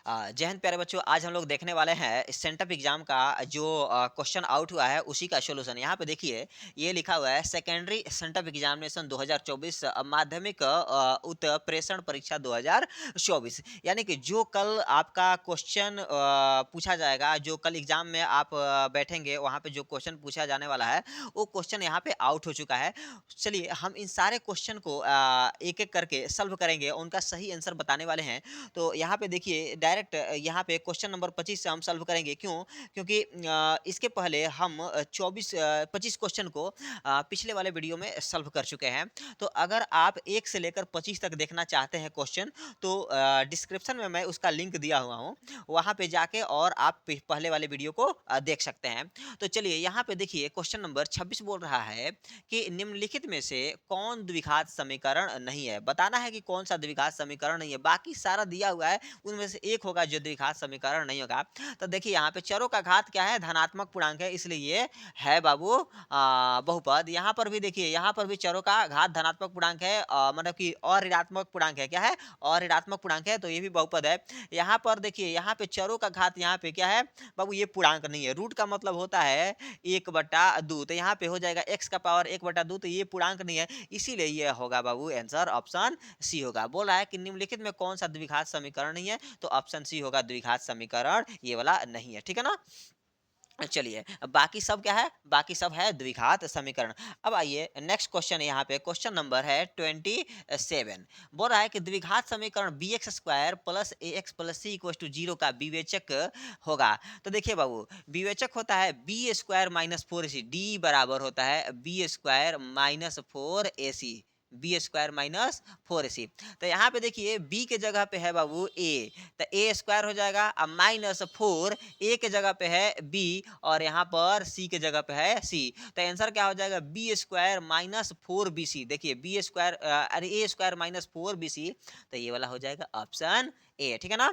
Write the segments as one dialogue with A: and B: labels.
A: जय हिंद प्यारे बच्चों। आज हम लोग देखने वाले हैं सेंटअप एग्जाम का जो क्वेश्चन आउट हुआ है उसी का सॉल्यूशन। यहाँ पे देखिए ये लिखा हुआ है सेकेंडरी सेंटअप एग्जामिनेशन 2024 माध्यमिक उत्प्रेषण परीक्षा 2024। यानी कि जो कल आपका क्वेश्चन पूछा जाएगा, जो कल एग्जाम में आप बैठेंगे वहाँ पे जो क्वेश्चन पूछा जाने वाला है वो क्वेश्चन यहाँ पे आउट हो चुका है। चलिए हम इन सारे क्वेश्चन को एक एक करके सॉल्व करेंगे, उनका सही आंसर बताने वाले हैं। तो यहाँ पे देखिए डायरेक्ट यहाँ पे क्वेश्चन नंबर 25 से हम सॉल्व करेंगे। क्यों? क्योंकि इसके पहले हम 25 क्वेश्चन को पिछले वाले वीडियो में सॉल्व कर चुके हैं। तो अगर आप 1 से लेकर 25 तक देखना चाहते हैं क्वेश्चन, तो डिस्क्रिप्शन में मैं उसका लिंक दिया हुआ हूँ, वहाँ पे जाके और आप पहले वाले वीडियो को देख सकते हैं। तो चलिए यहाँ पे देखिए क्वेश्चन नंबर 26 बोल रहा है कि निम्नलिखित में से कौन द्विघात समीकरण नहीं है। बताना है कि कौन सा द्विघात समीकरण नहीं है, बाकी सारा दिया हुआ है, उनमें से एक होगा जो द्विघात समीकरण नहीं होगा। तो देखिए यहाँ पे चरों का घात क्या है, धनात्मक पूर्णांक है, इसलिए ये है बाबू बहुपद। यहाँ पर भी देखिए, यहाँ पर भी चरों का घात धनात्मक पूर्णांक है, मतलब कि और ऋणात्मक पूर्णांक है। क्या है? और ऋणात्मक पूर्णांक है, तो ये भी बहुपद है। यहाँ पर देखिए, यहाँ पे चरों का घात यहाँ पे क्या है बाबू, ये पूर्णांक नहीं है। रूट का मतलब होता है 1/2, तो यहाँ पे हो जाएगा x का पावर 1/2, तो ये पूर्णांक नहीं है, इसीलिए ये होगा बाबू आंसर ऑप्शन सी होगा। बोल रहा है कि निम्नलिखित में कौन सा द्विघात समीकरण नहीं है, तो ऑप्शन सी होगा द्विघात समीकरण, ये वाला नहीं है। ठीक है ना? चलिए बाकी सब क्या है, बाकी सब है द्विघात समीकरण। अब आइए नेक्स्ट क्वेश्चन, यहाँ पे क्वेश्चन नंबर है 27। बोल रहा है कि द्विघात समीकरण B X square plus A X plus C equal to zero का विवेचक होगा। तो देखिए बाबू, विवेचक होता है B square minus 4ac, D बराबर होता है B square minus 4ac, B square minus 4ac। तो यहाँ पे देखिए बी के जगह पे है बाबू ए, तो ए स्क्वायर हो जाएगा, अब माइनस 4 ए के जगह पे है बी और यहाँ पर सी के जगह पे है सी, तो आंसर क्या हो जाएगा बी स्क्वायर माइनस 4bc। देखिए बी स्क्वायर अरे ए स्क्वायर माइनस 4bc, तो ये वाला हो जाएगा ऑप्शन ए। ठीक है ना?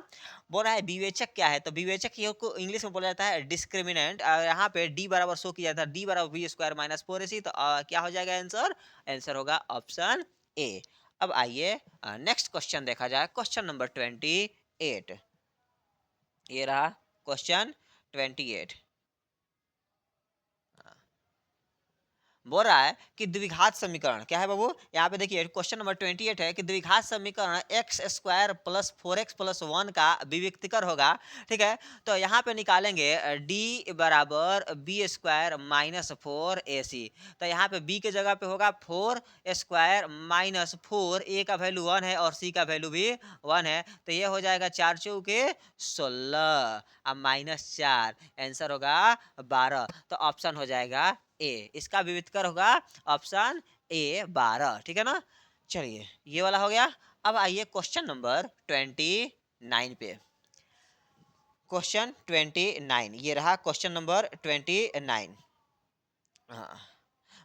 A: बोल रहा है विवेचक क्या है, तो विवेचक ये को इंग्लिश में बोला जाता है डिस्क्रिमिनेंट। यहाँ पे डी बराबर शो किया जाता है, डी बराबर बी स्क्वायर माइनस 4ac, तो क्या हो जाएगा आंसर? आंसर होगा ऑप्शन ए। अब आइए नेक्स्ट क्वेश्चन देखा जाए, क्वेश्चन नंबर 28। ये रहा क्वेश्चन 28। बोल रहा है कि द्विघात समीकरण क्या है बाबू, यहाँ पे देखिए क्वेश्चन नंबर 28 है कि द्विघात समीकरण x square plus 4x plus 1 का विविक्तिकर होगा। ठीक है? तो यहाँ पे निकालेंगे d बराबर बी स्क्वायर माइनस 4ac। तो यहाँ पे b के जगह पे होगा 4 स्क्वायर माइनस 4, a का वैल्यू 1 है और c का वैल्यू भी 1 है, तो ये हो जाएगा 4 चौके 16, अब माइनस 4, आंसर होगा 12। तो ऑप्शन हो जाएगा ए, इसका विविधकर होगा ऑप्शन ए 12। ठीक है ना? चलिए ये वाला हो गया। अब आइए क्वेश्चन नंबर 29 पे। क्वेश्चन 29, ये रहा क्वेश्चन नंबर 29। हाँ,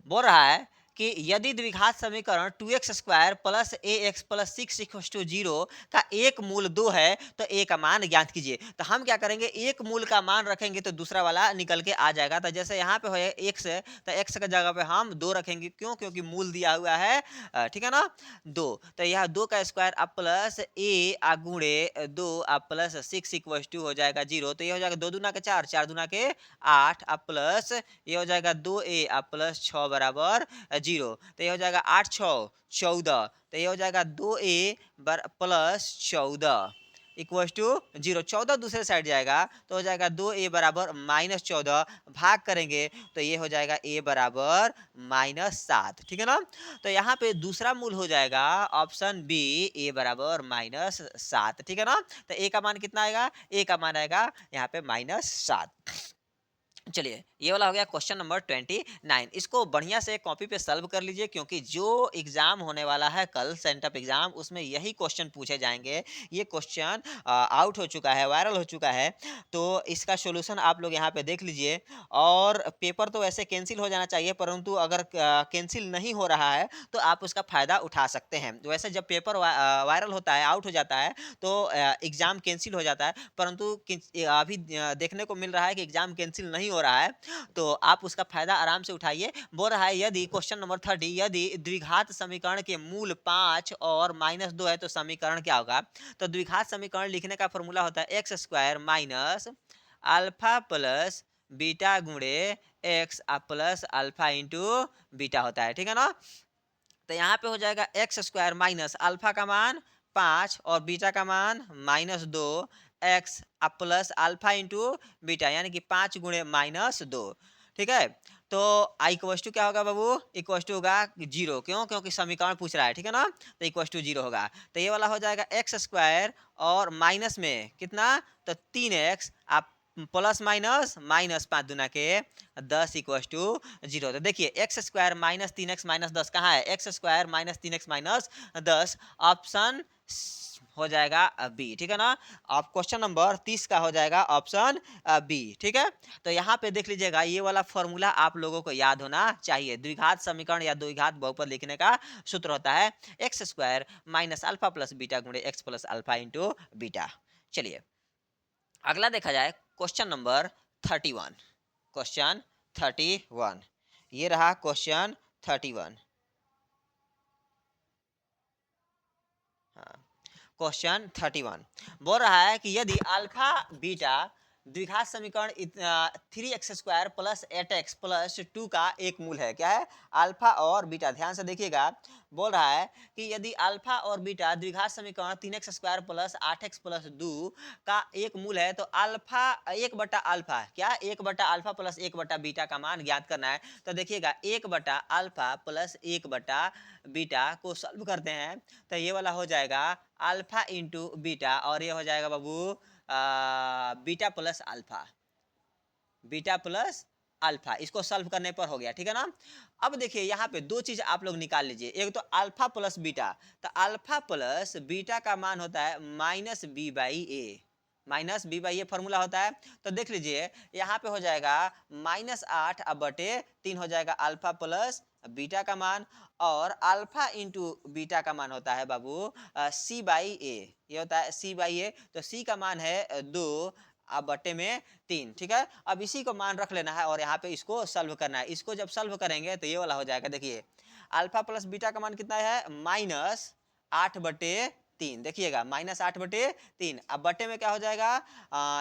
A: बोल रहा है कि यदि द्विघात समीकरण 2x square plus A X plus 6 equal to zero का एक मूल 2 है, तो ए का मान ज्ञात कीजिए। तो हम क्या करेंगे, एक मूल का मान रखेंगे तो दूसरा वाला निकल के आ जाएगा। तो जैसे यहाँ पे है x है, तो x की जगह पे हम 2 रखेंगे। क्यों? क्योंकि मूल दिया हुआ है, ठीक है ना, 2। तो यह 2 का स्क्वायर अब प्लस ए गुणे 2 अब प्लस 6 इक्वल टू हो जाएगा 0। तो ये हो जाएगा 2 दूना के 4, 4 दूना के 8, अब प्लस ये हो जाएगा 2a अब प्लस 6 बराबर 0। तो ये हो जाएगा 8 6 14, तो ये हो जाएगा 2a प्लस 14 इक्वल टू 0। 14 दूसरे साइड जाएगा तो हो जाएगा 2a बराबर माइनस 14, भाग करेंगे तो ये हो जाएगा a बराबर माइनस 7। ठीक है ना? तो यहाँ पे दूसरा मूल हो जाएगा ऑप्शन बी, a बराबर माइनस 7। ठीक है ना? तो a का मान कितना आएगा? a का मान आएगा यहाँ पे माइनस 7। चलिए ये वाला हो गया क्वेश्चन नंबर 29। इसको बढ़िया से कॉपी पे सॉल्व कर लीजिए, क्योंकि जो एग्जाम होने वाला है कल सेंटअप एग्जाम, उसमें यही क्वेश्चन पूछे जाएंगे। ये क्वेश्चन आउट हो चुका है, वायरल हो चुका है, तो इसका सॉल्यूशन आप लोग यहाँ पे देख लीजिए। और पेपर तो वैसे कैंसिल हो जाना चाहिए, परंतु अगर कैंसिल नहीं हो रहा है तो आप उसका फायदा उठा सकते हैं। वैसे जब पेपर वायरल होता है, आउट हो जाता है, तो एग्जाम कैंसिल हो जाता है, परंतु अभी देखने को मिल रहा है कि एग्जाम कैंसिल नहीं हो रहा है, तो आप उसका फायदा आराम से उठाइए। बोल रहा है यदि क्वेश्चन नंबर 30, यदि द्विघात समीकरण के मूल 5 और -2 है तो समीकरण क्या होगा? तो द्विघात समीकरण लिखने का फॉर्मूला होता है x square minus alpha plus beta गुणे x plus alpha into beta होता है, ठीक है ना। तो यहाँ पे हो जाएगा एक्स स्क्वायर माइनस अल्फा का मान 5 और बीटा का मान -2 x plus alpha into beta, यानी कि 5 गुणे -2, ठीक है। तो आई इक्वल टू क्या होगा बाबू? इक्वल टू होगा 0, क्यों? क्योंकि समीकरण पूछ रहा है, ठीक है ना। तो इक्वल टू 0 होगा। तो ये वाला हो जाएगा एक्स स्क्वायर और माइनस में कितना, तो 3x आप प्लस माइनस माइनस 5 दुना के 10 इक्वल टू 0। तो देखिए x square minus 3x minus 10 कहाँ है? X square minus 3x minus 10 option हो जाएगा बी, ठीक है ना। अब क्वेश्चन नंबर 30 का हो जाएगा ऑप्शन बी, ठीक है। तो यहाँ पे देख लीजिएगा, ये वाला फॉर्मूला आप लोगों को याद होना चाहिए। द्विघात समीकरण या द्विघात बहुपद लिखने का सूत्र होता है x square minus alpha plus beta गुणे x plus alpha into beta. चलिए अगला देखा जाए क्वेश्चन नंबर 31। क्वेश्चन 31, ये रहा क्वेश्चन 31। हाँ, क्वेश्चन 31 बोल रहा है कि यदि अल्फा बीटा द्विघात समीकरण 3x² प्लस 8x प्लस 2 का एक मूल है, क्या है? अल्फा और बीटा। ध्यान से देखिएगा, बोल रहा है कि यदि अल्फा और बीटा द्विघात समीकरण 3x² प्लस 8x प्लस 2 का एक मूल है, तो अल्फा 1/अल्फा, क्या 1/अल्फा प्लस 1/बीटा का मान ज्ञात करना है। तो देखिएगा 1/अल्फा प्लस 1/बीटा को सॉल्व करते हैं, तो ये वाला हो जाएगा अल्फा इंटू बीटा, और ये हो जाएगा बाबू beta plus alpha, beta plus alpha. इसको सॉल्व करने पर हो गया, ठीक है ना। अब देखिए यहाँ पे दो चीज आप लोग निकाल लीजिए, एक तो अल्फा प्लस बीटा। तो अल्फा प्लस बीटा का मान होता है minus B by A, minus B by A formula होता है। तो देख लीजिए यहाँ पे हो जाएगा -8/3 हो जाएगा अल्फा प्लस बीटा का मान, और अल्फा इंटू बीटा का मान होता है बाबू सी बाई ए, ये होता है सी बाई ए। तो सी का मान है 2 अब बट्टे में 3, ठीक है। अब इसी को मान रख लेना है और यहाँ पे इसको सॉल्व करना है। इसको जब सॉल्व करेंगे तो ये वाला हो जाएगा, देखिए अल्फा प्लस बीटा का मान कितना है -8/3, देखिएगा -8/3। अब बट्टे में क्या हो जाएगा,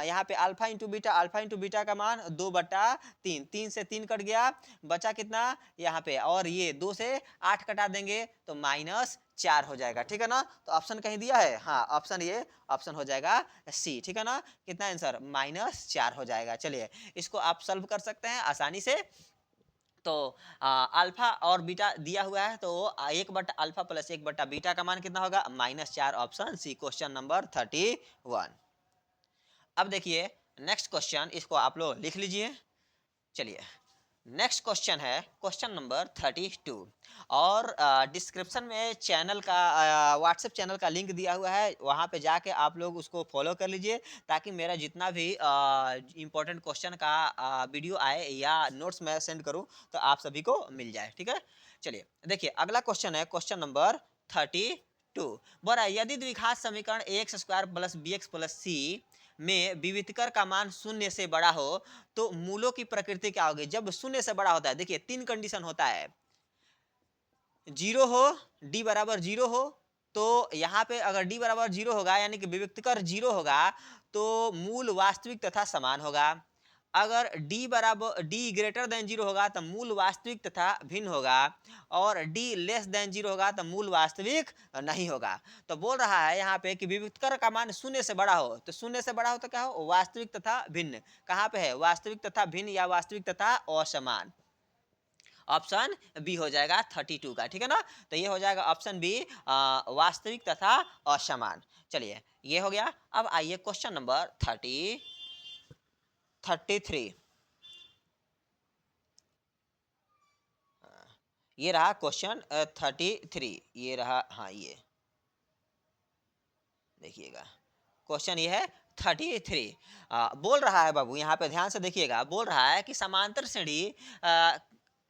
A: यहाँ पे alpha into beta, alpha into beta का मान 2/3, 3 से 3 कट गया, बचा कितना यहाँ पे, और ये 2 से 8 कटा देंगे तो -4 हो जाएगा, ठीक है ना। तो ऑप्शन कहीं दिया है, हाँ ऑप्शन, ये ऑप्शन हो जाएगा सी, ठीक है ना। कितना आंसर, -4 हो जाएगा। चलिए इसको आप सॉल्व कर सकते हैं आसानी से। तो अल्फा और बीटा दिया हुआ है, तो 1/अल्फा प्लस 1/बीटा का मान कितना होगा, -4, ऑप्शन सी, क्वेश्चन नंबर 31। अब देखिए नेक्स्ट क्वेश्चन, इसको आप लोग लिख लीजिए। चलिए नेक्स्ट क्वेश्चन है क्वेश्चन नंबर 32, और डिस्क्रिप्शन में चैनल का, व्हाट्सएप चैनल का लिंक दिया हुआ है, वहाँ पे जाके आप लोग उसको फॉलो कर लीजिए, ताकि मेरा जितना भी इम्पोर्टेंट क्वेश्चन का वीडियो आए या नोट्स मैं सेंड करूँ तो आप सभी को मिल जाए, ठीक है। चलिए देखिए अगला क्वेश्चन है क्वेश्चन नंबर 32। बोला यदि द्विघात समीकरण ax² plus bx plus c में विविधकर का मान शून्य से बड़ा हो तो मूलों की प्रकृति क्या होगी? जब शून्य से बड़ा होता है, देखिए 3 कंडीशन होता है, 0 हो, d बराबर 0 हो, तो यहाँ पे अगर d बराबर 0 होगा यानी कि विविधकर 0 होगा, तो मूल वास्तविक तथा समान होगा। अगर d बराबर d ग्रेटर देन 0 होगा तो मूल वास्तविक तथा भिन्न होगा, और d लेस देन 0 होगा तो मूल वास्तविक नहीं होगा। तो बोल रहा है यहाँ पे कि विविधकर का मान शून्य से बड़ा हो, तो शून्य से बड़ा हो तो क्या हो, वास्तविक तथा भिन्न। कहाँ पे है, वास्तविक तथा भिन्न या वास्तविक तथा असमान। ऑप्शन बी हो जाएगा 32 का, ठीक है ना। तो ये हो जाएगा ऑप्शन बी, वास्तविक तथा असमान। चलिए ये हो गया। अब आइए क्वेश्चन नंबर 33। ये रहा क्वेश्चन 33, ये रहा, हाँ ये देखिएगा क्वेश्चन ये है 33। बोल रहा है बाबू, यहाँ पे ध्यान से देखिएगा, बोल रहा है कि समांतर श्रेणी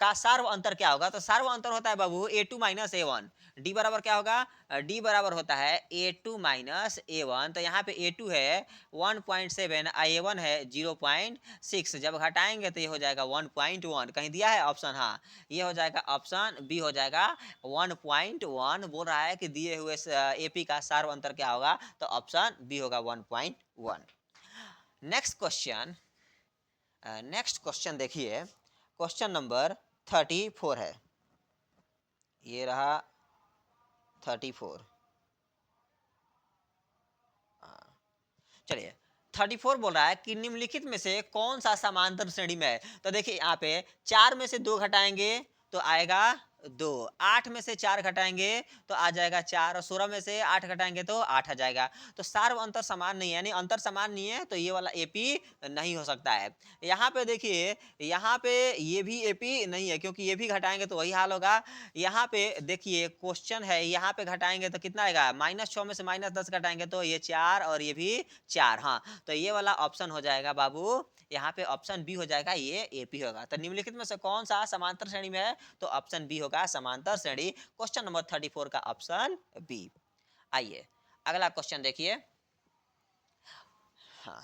A: का सार्व अंतर क्या होगा? तो सार्व अंतर होता है बाबू A2 माइनस A1। डी बराबर क्या होगा? डी बराबर होता है A2 माइनस A1। तो यहाँ पे A2 है 1.7 A1 है 0.6। जब घटाएंगे तो ये हो जाएगा 1.1। कहीं दिया है ऑप्शन? हाँ, ये हो जाएगा ऑप्शन बी हो जाएगा 1.1। बोल रहा है कि दिए हुए एपी का सार्व अंतर क्या होगा? तो ऑप्शन बी होगा 1.1। नेक्स्ट क्वेश्चन, नेक्स्ट क्वेश्चन देखिए, क्वेश्चन नंबर 34 है। ये रहा 34। चलिए, 34 बोल रहा है कि निम्नलिखित में से कौन सा समांतर श्रेणी में है? तो देखिए यहाँ पे 4 में से 2 घटाएंगे तो आएगा 2, 8 में से 4 घटाएंगे तो आ जाएगा 4, और 16 में से 8 घटाएंगे तो 8 आ जाएगा। तो सार्व अंतर समान नहीं है, यानी अंतर समान नहीं है, तो ये वाला एपी नहीं हो सकता है। यहाँ पे देखिए, यहाँ पे ये भी एपी नहीं है, क्योंकि ये भी घटाएंगे तो वही हाल होगा। यहाँ पे देखिए क्वेश्चन है, यहाँ पे घटाएंगे तो कितना आएगा? -6 में से -10 घटाएंगे तो ये 4 और ये भी 4। हाँ, तो ये वाला ऑप्शन हो जाएगा बाबू, यहाँ पे ऑप्शन बी हो जाएगा, ये एपी होगा। तो निम्नलिखित में से कौन सा समांतर श्रेणी में है? तो ऑप्शन बी होगा समांतर श्रेणी। क्वेश्चन नंबर 34 का ऑप्शन बी। आइए अगला क्वेश्चन देखिए। हाँ,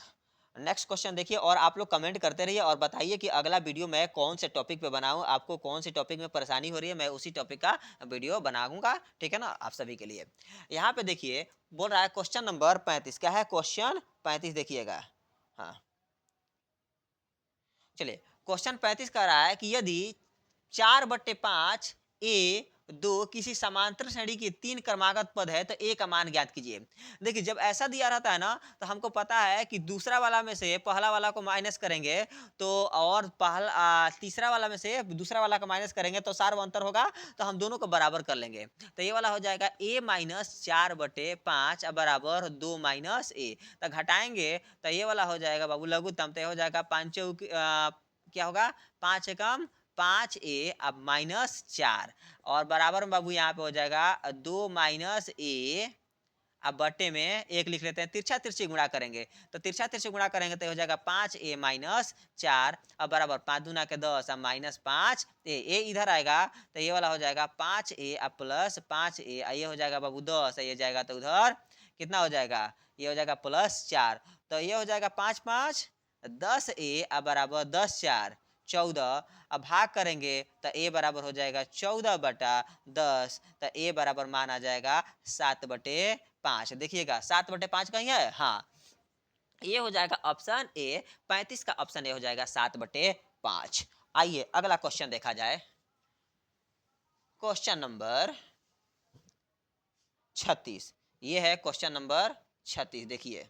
A: नेक्स्ट क्वेश्चन देखिए, और आप लोग कमेंट करते रहिए और बताइए कि अगला वीडियो मैं कौन से टॉपिक पे बनाऊं, आपको कौन सी टॉपिक में परेशानी हो रही है, मैं उसी टॉपिक का वीडियो बनाऊंगा, ठीक है ना, आप सभी के लिए। यहाँ पे देखिए बोल रहा है क्वेश्चन नंबर 35। क्या है क्वेश्चन 35? देखिएगा। हाँ, चलिए, क्वेश्चन 35 कह रहा है कि यदि 4/5 ए 2 किसी समांतर श्रेणी की 3 क्रमागत पद है तो ए का मान ज्ञात कीजिए। देखिए जब ऐसा दिया रहता है ना, तो हमको पता है कि दूसरा वाला में से पहला वाला को माइनस करेंगे तो, और तीसरा वाला में से दूसरा वाला का माइनस करेंगे तो सार्व अंतर होगा, तो हम दोनों को बराबर कर लेंगे। तो ये वाला हो जाएगा a माइनस 4/5 बराबर 2 माइनस ए। तो घटाएंगे तो ये वाला हो जाएगा बाबू लघुत्तम, तो ये हो जाएगा 5 क्या होगा? 5 एकम 5a अब -4, और बराबर में बाबू यहाँ पे हो जाएगा 2 माइनस ए, अब बट्टे में एक लिख लेते हैं, तिरछा तिरछी गुणा करेंगे तो तिरछा तिरछी गुणा करेंगे तो हो जाएगा 5a -4, अब बराबर 5 दूना के 10 अब -5a, ए इधर आएगा तो ये वाला हो जाएगा 5a अब प्लस 5a, ये हो जाएगा बाबू 10, ये जाएगा तो उधर कितना हो जाएगा? ये हो जाएगा +4, तो ये हो जाएगा 5 5 10a अब बराबर 10 4 14, अब भाग करेंगे तो a बराबर हो जाएगा 14/10, तो a बराबर मान आ जाएगा 7/5। देखिएगा 7/5 कहीं है? हाँ, ये हो जाएगा ऑप्शन ए, 35 का ऑप्शन ए हो जाएगा 7/5। आइए अगला क्वेश्चन देखा जाए, क्वेश्चन नंबर 36। ये है क्वेश्चन नंबर 36। देखिए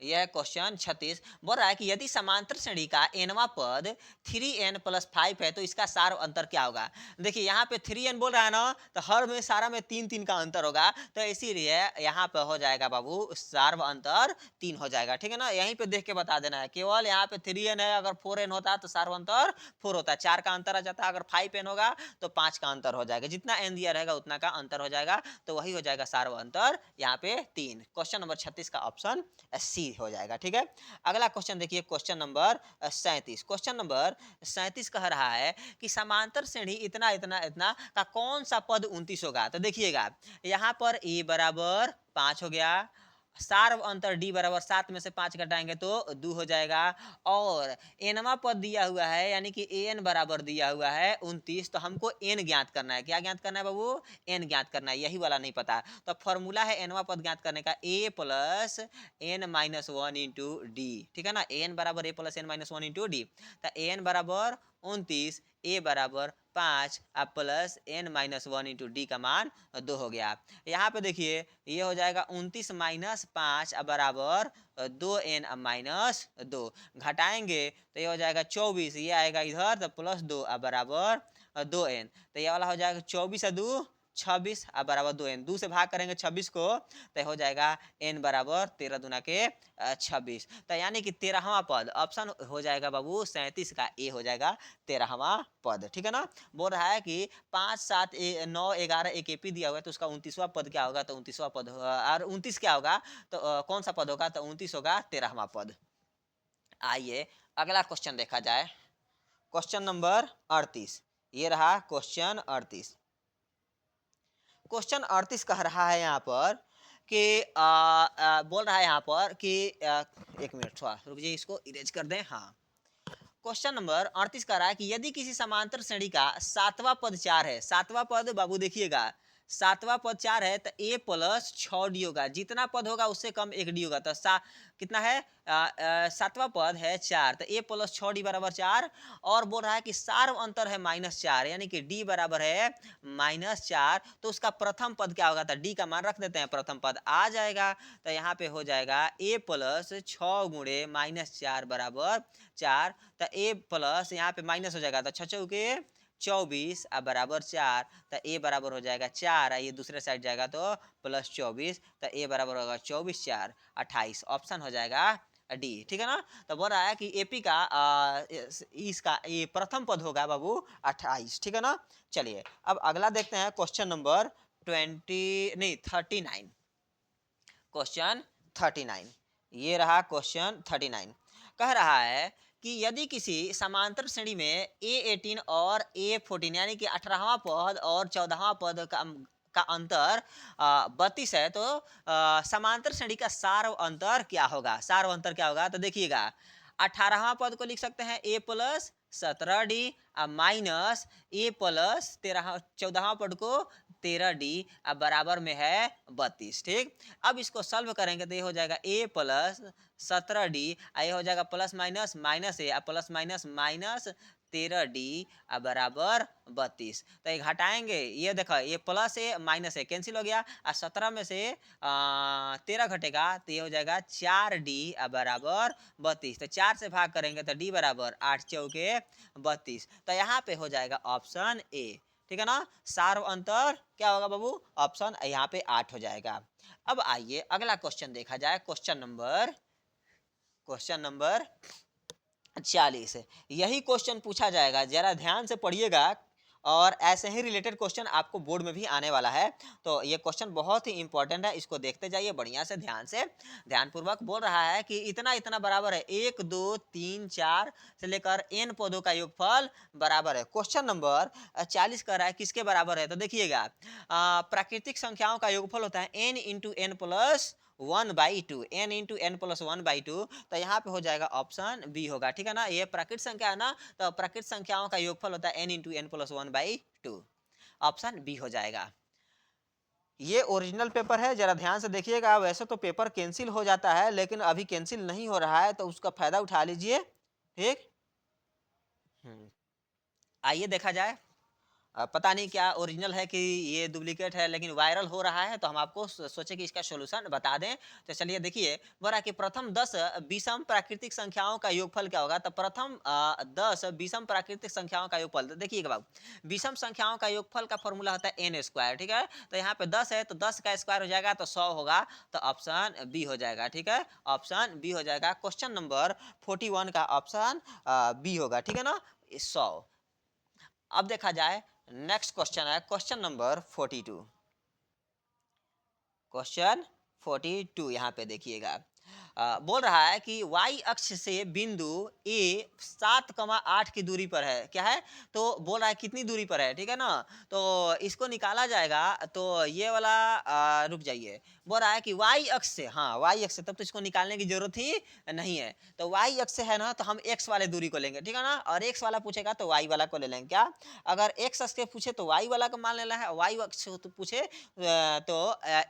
A: यह क्वेश्चन 36 बोल रहा है कि यदि समांतर श्रेणी का एनवा पद 3n+5 है तो इसका सार्व अंतर क्या होगा? देखिए यहाँ पे 3n बोल रहा है ना, तो हर में सारा में 3 का अंतर होगा, तो इसीलिए यहाँ पे हो जाएगा बाबू सार्व अंतर 3 हो जाएगा, ठीक है ना। यहीं पे देख के बता देना है, केवल यहाँ पे 3n है, अगर 4n होता तो सार्व अंतर 4 होता है, 4 का अंतर आ जाता है, अगर 5n होगा तो 5 का अंतर हो जाएगा, जितना n दिया रहेगा उतना का अंतर हो जाएगा, तो वही हो जाएगा सार्व अंतर यहाँ पे 3। क्वेश्चन नंबर 36 का ऑप्शन सी हो जाएगा, ठीक है। अगला क्वेश्चन देखिए, क्वेश्चन नंबर 37। क्वेश्चन नंबर 37 कह रहा है कि समांतर श्रेणी इतना इतना इतना का कौन सा पद 29 होगा? तो देखिएगा यहाँ पर a बराबर 5 हो गया, सार्व अंतर d बराबर 7 में से 5 घटाएंगे तो 2 हो जाएगा, और एनवा पद दिया हुआ है यानी कि an बराबर दिया हुआ है 29, तो हमको n ज्ञात करना है। क्या ज्ञात करना है बाबू? n ज्ञात करना है, यही वाला नहीं पता। तो फॉर्मूला है एनवा पद ज्ञात करने का a plus n-1 into D, ठीक है ना, an बराबर a plus n-1 into D. तो an बराबर 29, a बराबर 5 अब प्लस n-1 इंटू डी का मान 2 हो गया। यहाँ पे देखिए ये हो जाएगा 29 माइनस 5 अब बराबर 2n अब -2, घटाएंगे तो ये हो जाएगा 24, ये आएगा इधर तो +2 अब बराबर 2n, तो ये वाला हो जाएगा 24 2 26 अब बराबर 2n, 2 से भाग करेंगे 26 को तो हो जाएगा n बराबर 13 दूना के 26, तो यानी कि 13वां पद ऑप्शन हो जाएगा बाबू 37 का ए हो जाएगा 13वां पद, ठीक है ना। बोल रहा है कि 5 7 9 11 एक एपी दिया हुआ है, तो उसका 29वां पद क्या होगा? तो 29वां पद और 29 क्या होगा? तो कौन सा पद होगा? तो 29 होगा 13वां पद। आइए अगला क्वेश्चन देखा जाए, क्वेश्चन नंबर 38, ये रहा क्वेश्चन 38। क्वेश्चन 38 कह रहा है यहाँ पर कि बोल रहा है यहाँ पर कि एक मिनट थोड़ा रुक जाइए, इसको इरेज कर दें। हाँ, क्वेश्चन नंबर 38 कह रहा है कि यदि किसी समांतर श्रेणी का सातवां पद 4 है, सातवां पद बाबू देखिएगा, सातवां पद 4 है तो a प्लस 6d होगा, जितना पद होगा उससे कम एक डी होगा, तो कितना है, सातवां पद है 4, तो a प्लस 6d बराबर 4, और बोल रहा है कि सार्व अंतर है -4, यानी कि d बराबर है -4, तो उसका प्रथम पद क्या होगा, तो d का मान रख देते हैं, प्रथम पद आ जाएगा, तो यहाँ पे हो जाएगा a प्लस 6 गुणे -4 बराबर 4, तो a प्लस यहाँ पे माइनस हो जाएगा, तो 6 चौके 24 अब बराबर 4, तो a बराबर हो जाएगा 4, ये दूसरे साइड जाएगा तो प्लस 24, तो a बराबर होगा 24 4 28, ऑप्शन हो जाएगा डी। ठीक है ना, तो बोल रहा है कि एपी का इसका ये प्रथम पद होगा बाबू 28। ठीक है ना, चलिए अब अगला देखते हैं क्वेश्चन नंबर 39, क्वेश्चन 39, ये रहा क्वेश्चन 39। कह रहा है कि यदि किसी समांतर श्रेणी में A18 और A14 यानी कि 18वां पद और 14वां पद का अंतर 32 है, तो समांतर श्रेणी का सार्व अंतर क्या होगा, सार्व अंतर क्या होगा, तो देखिएगा 18वां पद को लिख सकते हैं a plus 17d minus a plus 14वां पद को 13d बराबर में है 32। ठीक, अब इसको सॉल्व करेंगे तो ये हो जाएगा a प्लस 17d, ये हो जाएगा plus minus minus a plus minus minus 13d बराबर 32, तो ये घटाएंगे, ये देखो ये प्लस है माइनस है कैंसिल हो गया, और 17 में से 13 घटेगा तो ये हो जाएगा 4d बराबर 32, तो 4 से भाग करेंगे तो d बराबर 8 चौके 32, तो यहाँ पे हो जाएगा ऑप्शन ए। ठीक है ना, सार्व अंतर क्या होगा बाबू, ऑप्शन यहाँ पे 8 हो जाएगा। अब आइए अगला क्वेश्चन देखा जाए, क्वेश्चन नंबर 40, यही क्वेश्चन पूछा जाएगा, जरा ध्यान से पढ़िएगा, और ऐसे ही रिलेटेड क्वेश्चन आपको बोर्ड में भी आने वाला है, तो ये क्वेश्चन बहुत ही इंपॉर्टेंट है, इसको देखते जाइए बढ़िया से, ध्यान पूर्वक। बोल रहा है कि इतना इतना बराबर है 1 2 3 4 से लेकर n पदों का योगफल बराबर है। क्वेश्चन नंबर 40 कर रहा है किसके बराबर है, तो देखिएगा प्राकृतिक संख्याओं का योगफल होता है n into N plus 1/2, n into N plus 1/2, तो यहाँ पे हो जाएगा ऑप्शन बी होगा। ठीक है ना, ये प्राकृत संख्या है ना, तो प्राकृत संख्याओं का योगफल होता है n into N plus 1/2, option B हो जाएगा। ये ओरिजिनल पेपर है, जरा ध्यान से देखिएगा, वैसे तो पेपर कैंसिल हो जाता है लेकिन अभी कैंसिल नहीं हो रहा है, तो उसका फायदा उठा लीजिए। ठीक, आइए देखा जाए, पता नहीं क्या ओरिजिनल है कि ये डुप्लीकेट है, लेकिन वायरल हो रहा है, तो हम आपको सोचे कि इसका सॉल्यूशन बता दें। तो चलिए देखिए, बोला कि प्रथम 10 विषम प्राकृतिक संख्याओं का योगफल क्या होगा, तो प्रथम 10 विषम प्राकृतिक संख्याओं का योगफल, तो देखिएगा बाबू, विषम संख्याओं का योगफल का फॉर्मूला होता है n स्क्वायर। ठीक है, तो यहाँ पे 10 है तो 10 का स्क्वायर हो जाएगा तो 100 होगा, तो ऑप्शन बी हो जाएगा। ठीक है, ऑप्शन बी हो जाएगा, क्वेश्चन नंबर 41 का ऑप्शन बी होगा। ठीक है ना, 100। अब देखा जाए नेक्स्ट क्वेश्चन है क्वेश्चन नंबर 42, क्वेश्चन 42 यहाँ पे देखिएगा, बोल रहा है कि y अक्ष से बिंदु A 7,8 की दूरी पर है, क्या है, तो बोल रहा है कितनी दूरी पर है। ठीक है ना, तो इसको निकाला जाएगा, तो ये वाला रुक जाइए, बोल रहा है कि y अक्ष से, हाँ y अक्ष से, तब तो इसको निकालने की जरूरत ही नहीं है, तो y अक्ष से है ना, तो हम x वाले दूरी को लेंगे। ठीक है ना, और x वाला पूछेगा तो y वाला को ले लेंगे। क्या, अगर x अक्ष के पूछे तो y वाला को मान लेना है, y अक्ष तो पूछे तो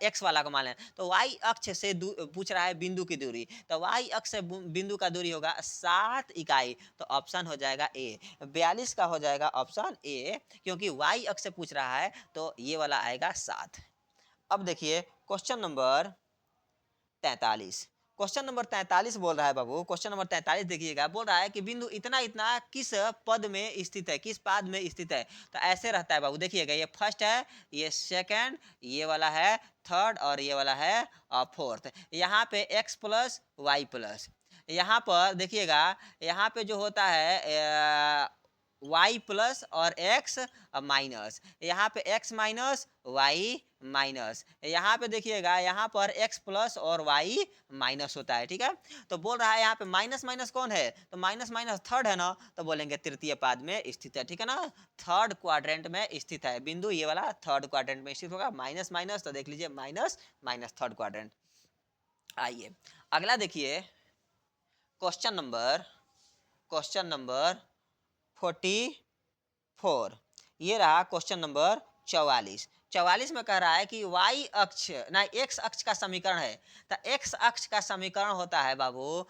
A: x वाला को मान लेना, तो y अक्ष से पूछ रहा है बिंदु की दूरी, तो y अक्ष से बिंदु का दूरी होगा 7 इकाई, तो ऑप्शन हो जाएगा ए, 42 का हो जाएगा ऑप्शन ए, क्योंकि y अक्ष से पूछ रहा है तो ये वाला आएगा 7। अब देखिए क्वेश्चन नंबर 43, क्वेश्चन नंबर 43 बोल रहा है बाबू, क्वेश्चन नंबर 43 देखिएगा, बोल रहा है कि बिंदु इतना इतना किस पद में स्थित है, किस पाद में स्थित है, तो ऐसे रहता है बाबू, देखिएगा ये फर्स्ट है, ये सेकंड, ये वाला है थर्ड, और ये वाला है फोर्थ। यहाँ पे x प्लस वाई प्लस, यहाँ पर देखिएगा, यहाँ पे जो होता है y प्लस और x माइनस, यहाँ पे x माइनस y माइनस, यहाँ पे देखिएगा यहाँ पर x प्लस और y माइनस होता है, ठीक है। तो बोल रहा है यहाँ पे माइनस माइनस कौन है, तो माइनस माइनस थर्ड है ना, तो बोलेंगे तृतीय पाद में स्थित है, ठीक है ना, थर्ड क्वाड्रेंट में स्थित है बिंदु, ये वाला थर्ड क्वाड्रेंट में स्थित होगा, माइनस माइनस तो देख लीजिए माइनस माइनस थर्ड क्वाड्रेंट। आइए अगला देखिए, क्वेश्चन नंबर 44, ये रहा क्वेश्चन नंबर 44। 44 में कह रहा है कि y अक्ष ना x अक्ष का समीकरण है, तो x अक्ष का समीकरण होता है बाबू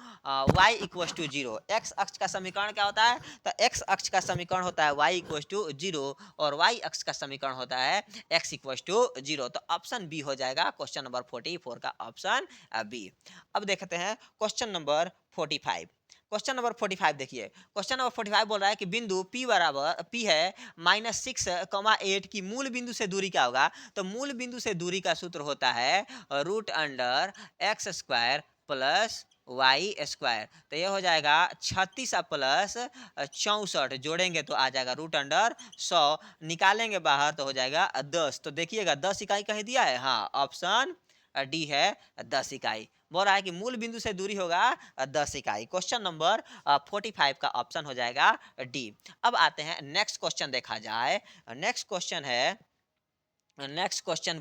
A: y equal to zero. x अक्ष का समीकरण क्या होता है, तो x अक्ष का समीकरण होता है y इक्वल टू जीरो और y अक्ष का समीकरण होता है x इक्वल टू जीरो। तो ऑप्शन बी हो जाएगा क्वेश्चन नंबर 44 का ऑप्शन बी। अब देखते हैं क्वेश्चन नंबर 45। क्वेश्चन नंबर 45 देखिए, क्वेश्चन नंबर 45 बोल रहा है कि बिंदु P बराबर P है -6,8 की मूल बिंदु से दूरी क्या होगा, तो मूल बिंदु से दूरी का सूत्र होता है root under X square plus Y square. तो ये हो जाएगा 36 प्लस 64, जोड़ेंगे तो आ जाएगा रूट अंडर 100, निकालेंगे बाहर तो हो जाएगा 10। तो देखिएगा 10 इकाई कहीं दिया है, हाँ ऑप्शन डी है 10 इकाई। बोल रहा है कि मूल बिंदु से दूरी होगा 10 इकाई। क्वेश्चन नंबर 45 का ऑप्शन हो जाएगा डी। अब आते हैं नेक्स्ट क्वेश्चन देखा जाए। नेक्स्ट क्वेश्चन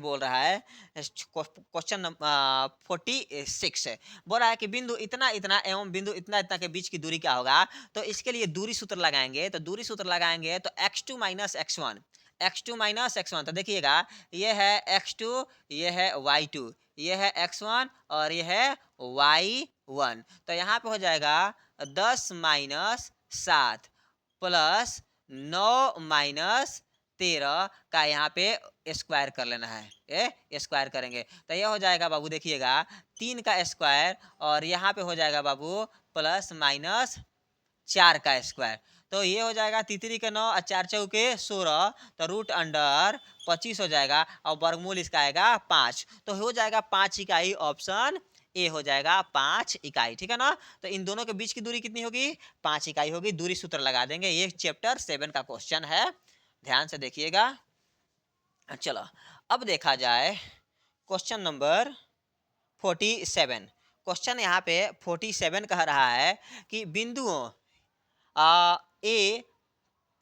A: बोल रहा है, क्वेश्चन नंबर 46 बोल रहा है कि बिंदु इतना इतना एवं बिंदु इतना इतना के बीच की दूरी क्या होगा, तो इसके लिए दूरी सूत्र लगाएंगे, तो दूरी सूत्र लगाएंगे तो x2 minus x1, x2 minus x1, तो देखिएगा ये है x2, ये है y2, ये है x1 और ये है y1। तो यहाँ पे हो जाएगा 10 माइनस 7 प्लस 9 माइनस 13 का यहाँ पे स्क्वायर कर लेना है, ये स्क्वायर करेंगे तो ये हो जाएगा बाबू, देखिएगा 3 का स्क्वायर और यहाँ पे हो जाएगा बाबू प्लस माइनस 4 का स्क्वायर। तो ये हो जाएगा तितरी के 9 और 4 चौके 16, तो रूट अंडर 25 हो जाएगा और वर्गमूल इसका आएगा 5, तो हो जाएगा 5 इकाई, ऑप्शन ए हो जाएगा 5 इकाई, ठीक है ना। तो इन दोनों के बीच की दूरी कितनी होगी, 5 इकाई होगी। दूरी सूत्र लगा देंगे, ये चैप्टर 7 का क्वेश्चन है, ध्यान से देखिएगा। चलो अब देखा जाए क्वेश्चन नंबर 47। क्वेश्चन यहाँ पे 47 कह रहा है कि बिंदुओं ए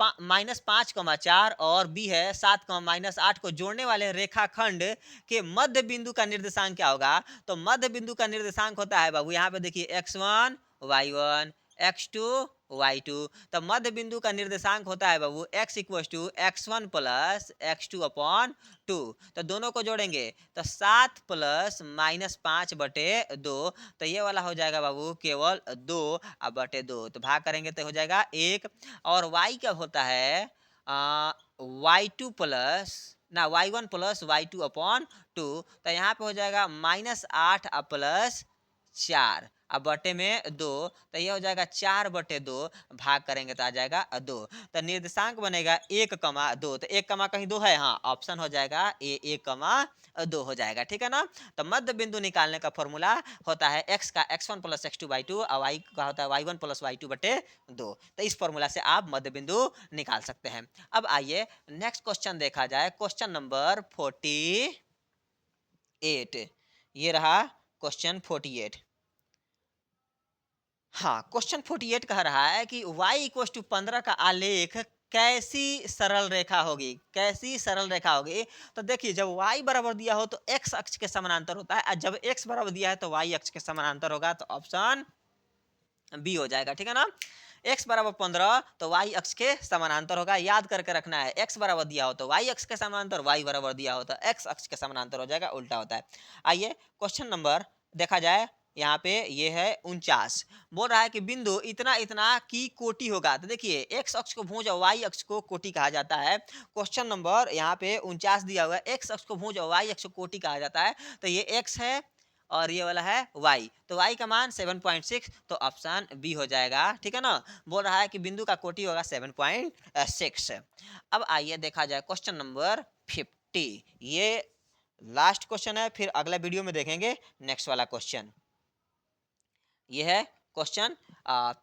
A: -5,4 और बी है 7,-8 को जोड़ने वाले रेखाखंड के मध्य बिंदु का निर्देशांक क्या होगा, तो मध्य बिंदु का निर्देशांक होता है बाबू यहाँ पे देखिए x1 y1 x2 y2। तो मध्य बिंदु का निर्देशांक होता है बाबू x equal to x1 plus x2 upon 2। तो दोनों को जोड़ेंगे तो 7 प्लस -5 बटे 2, तो ये वाला हो जाएगा बाबू केवल 2 बटे 2, तो भाग करेंगे तो हो जाएगा 1। और y क्या होता है y2 प्लस ना y1 प्लस y2 अपॉन 2, तो यहाँ पे हो जाएगा -8 प्लस 4 अब बटे में 2, तो ये हो जाएगा 4 बटे 2, भाग करेंगे तो आ जाएगा 2। तो निर्देशांक बनेगा 1,2, तो 1 कमा कहीं 2 है, हाँ ऑप्शन हो जाएगा ए 1,2 हो जाएगा, ठीक है ना। तो मध्य बिंदु निकालने का फॉर्मूला होता है x का x1 प्लस x2 बाई 2 और y का होता है y1 प्लस y2 बटे 2। तो इस फॉर्मूला से आप मध्य बिंदु निकाल सकते हैं। अब आइए नेक्स्ट क्वेश्चन देखा जाए, क्वेश्चन नंबर 48। ये रहा क्वेश्चन 48। हाँ क्वेश्चन 48 कह रहा है कि y इक्वल टू 15 का आलेख कैसी सरल रेखा होगी, कैसी सरल रेखा होगी। तो देखिए जब y बराबर दिया हो तो x अक्ष के समानांतर होता है, और जब x बराबर दिया है तो y अक्ष के समानांतर होगा, तो ऑप्शन बी हो जाएगा, ठीक है ना। x बराबर 15 तो y अक्ष के समानांतर होगा, याद करके रखना है, x बराबर दिया हो तो y अक्ष के समानांतर, y बराबर दिया हो तो x अक्ष के समानांतर हो जाएगा, उल्टा होता है। आइए क्वेश्चन नंबर देखा जाए, यहाँ पे ये है 49। बोल रहा है कि बिंदु इतना इतना की कोटि होगा, तो देखिए x अक्ष को भुज और y अक्ष को कोटि कहा जाता है। क्वेश्चन नंबर यहाँ पे 49 दिया हुआ है, x अक्ष को भुज और y अक्ष को कोटि कहा जाता है, तो ये x है और ये वाला है y, तो y का मान 7.6, तो ऑप्शन बी हो जाएगा, ठीक है ना। बोल रहा है कि बिंदु का कोटि होगा 7.6। अब आइए देखा जाए क्वेश्चन नंबर 50, ये लास्ट क्वेश्चन है, फिर अगला वीडियो में देखेंगे नेक्स्ट वाला क्वेश्चन। ये है क्वेश्चन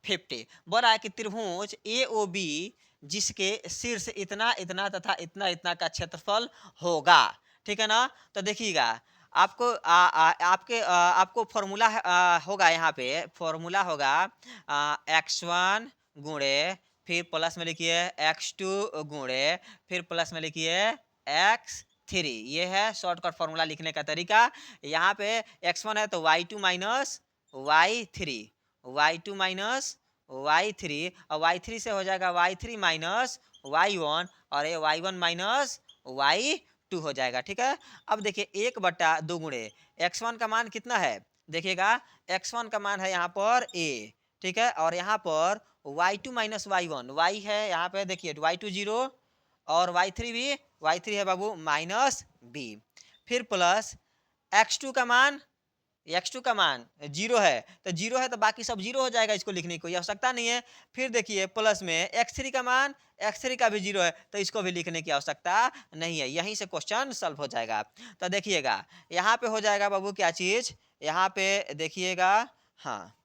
A: 50। बोल रहा है कि त्रिभुज ए ओ बी जिसके शीर्ष इतना इतना तथा इतना इतना का क्षेत्रफल होगा। ठीक है ना? तो देखिएगा, आपको आपको फॉर्मूला होगा, यहाँ पे फॉर्मूला होगा x1 गुणे, फिर प्लस में लिखिए x2 गुणे, फिर प्लस में लिखिए x3। ये है शॉर्टकट फॉर्मूला लिखने का तरीका। यहाँ पे x1 है तो y2 minus y3, y2 minus y3, और y3 से हो जाएगा y3 माइनस y1, और ये y1 माइनस y2 हो जाएगा। ठीक है, अब देखिए 1/2 गुणे x1 का मान कितना है, देखिएगा x1 का मान है यहाँ पर a। ठीक है, और यहाँ पर y2 माइनस y1, y है यहाँ पे देखिए y2 0, और y3 भी, y3 है बाबू माइनस b, फिर प्लस x2 का मान, x2 का मान 0 है, तो 0 है तो बाकी सब 0 हो जाएगा, इसको लिखने की कोई आवश्यकता नहीं है। फिर देखिए प्लस में x3 का मान, x3 का भी 0 है, तो इसको भी लिखने की आवश्यकता नहीं है। यहीं से क्वेश्चन सॉल्व हो जाएगा। तो देखिएगा यहाँ पे हो जाएगा बाबू क्या चीज़, यहाँ पे देखिएगा, हाँ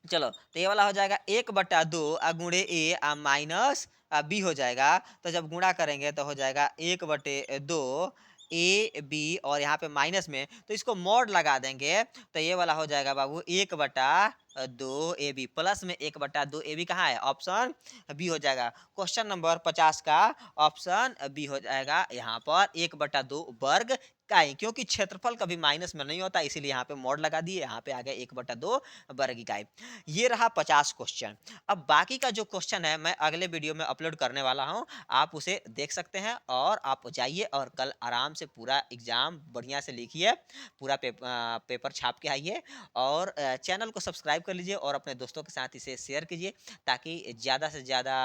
A: चलो, तो ये वाला हो जाएगा 1/2 गुणे a माइनस b हो जाएगा। तो जब गुणा करेंगे तो हो जाएगा 1/2 ए बी, और यहाँ पे माइनस में तो इसको मॉड लगा देंगे, तो ये वाला हो जाएगा बाबू 1/2 ए बी, प्लस में 1/2 ए बी कहाँ है, ऑप्शन बी हो जाएगा। क्वेश्चन नंबर 50 का ऑप्शन बी हो जाएगा यहाँ पर 1/2 वर्ग का ही, क्योंकि क्षेत्रफल कभी माइनस में नहीं होता, इसीलिए यहाँ पे मॉड लगा दिए, यहाँ पे आ गया 1/2 वर्ग इकाई। ये रहा 50 क्वेश्चन। अब बाकी का जो क्वेश्चन है मैं अगले वीडियो में अपलोड करने वाला हूँ, आप उसे देख सकते हैं, और आप जाइए और कल आराम से पूरा एग्जाम बढ़िया से लिखिए, पूरा पेपर छाप के आइए, और चैनल को सब्सक्राइब कर लीजिए और अपने दोस्तों के साथ इसे शेयर कीजिए, ताकि ज़्यादा से ज़्यादा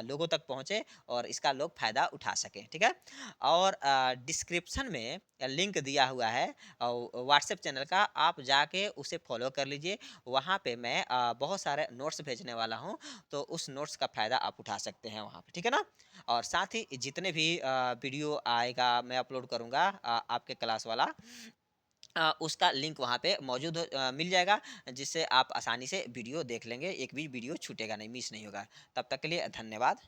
A: लोगों तक पहुँचे और इसका लोग फ़ायदा उठा सकें। ठीक है, और डिस्क्रिप्शन में लिंक दिया हुआ है व्हाट्सएप चैनल का, आप जाके उसे फॉलो कर लीजिए। वहाँ पे मैं बहुत सारे नोट्स भेजने वाला हूँ, तो उस नोट्स का फ़ायदा आप उठा सकते हैं वहाँ पे। ठीक है ना? और साथ ही जितने भी वीडियो आएगा मैं अपलोड करूँगा आपके क्लास वाला, उसका लिंक वहाँ पे मौजूद मिल जाएगा, जिससे आप आसानी से वीडियो देख लेंगे, एक भी वीडियो छूटेगा नहीं, मिस नहीं होगा। तब तक के लिए धन्यवाद।